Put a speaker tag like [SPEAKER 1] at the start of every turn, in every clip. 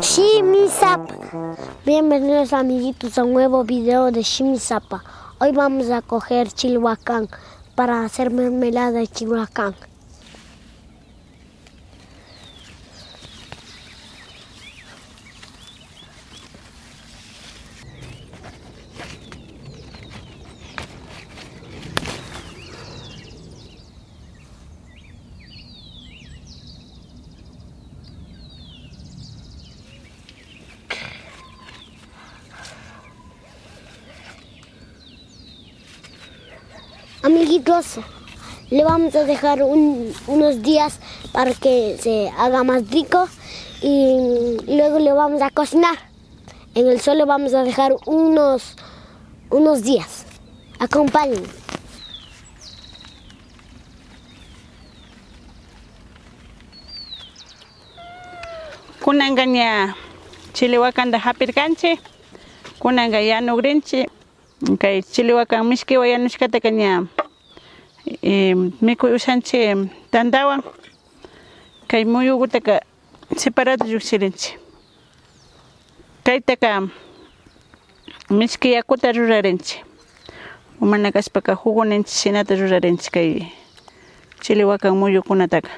[SPEAKER 1] Shimisapa. Bienvenidos amiguitos a un nuevo video de Shimisapa. Hoy vamos a coger chilhuacán para hacer mermelada de chilhuacán. Amiguitos, le vamos a dejar unos días para que se haga más rico y luego le vamos a cocinar. En el sol le vamos a dejar unos días. Acompáñenme.
[SPEAKER 2] Kunangaña chilhuacán da hapirkanchi, kunanga yanugrinchi. Kay chilhuacán mishkiwan yanushkata kaña mikuy usanchi tantawan kay muyugutaka separado llukshirinchi. Kaytaka mishki yakuta rurarinchi. Mana kashpaka jugoninchi shinata rurarinchi kay chilhuacán muyukunataka.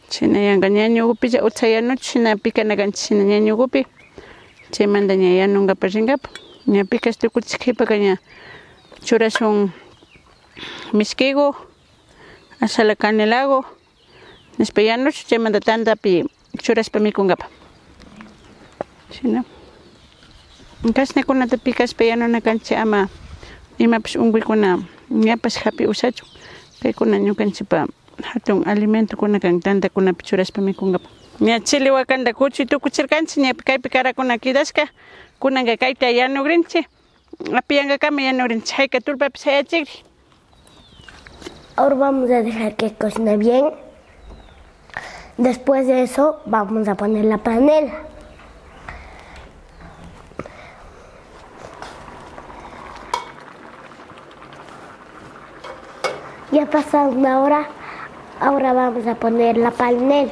[SPEAKER 2] China yanka ñañukupi utsa yanuchu shina pikanakanchik shina ñañukupi chaymanta ña yanunkapak rinkapa ña picash tukuchishkipaka ña churashun mishkiyku ashala canelago nishpa yanuchu chaymanta tantapi churashpa mikunkapak shina kashnakunata pikashpa yanunakanchik ama imapish unkuykuna ñapash hapi usachun kaykuna ñukanchikpa hatun alimento kunakan tantakunapi churashpa mikunkapak. Ña chilhuacánta kuchuy tukuchirkanchik ña kaypi karakuna kidashka kunanka kayta yanugrinchik apiyankakama yanugrinchik hayka tullpapi sayachikri.
[SPEAKER 1] Ahora vamos a dejar que cocine bien. Después de eso vamos a poner la panela. Ya pasado una hora, ahora vamos a poner la panela.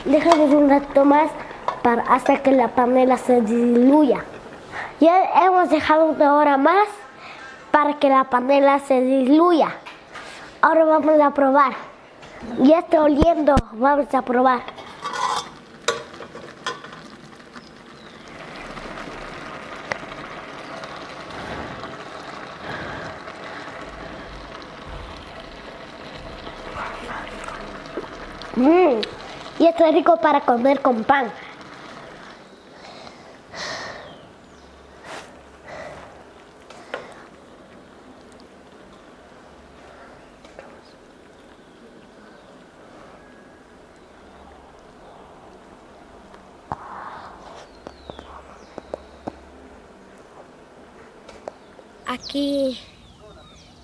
[SPEAKER 1] Dejamos un rato más hasta que la panela se diluya. Ya hemos dejado una hora más para que la panela se diluya. Ahora vamos a probar. Ya está oliendo, vamos a probar. Y está rico para comer con pan. Aquí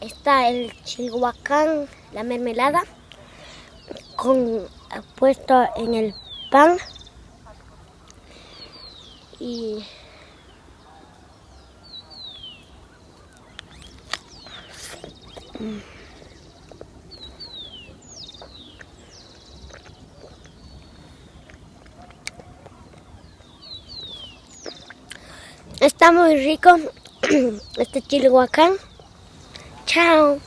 [SPEAKER 1] está el chilhuacán, la mermelada, puesto en el pan y está muy rico este chilhuacán. Chao.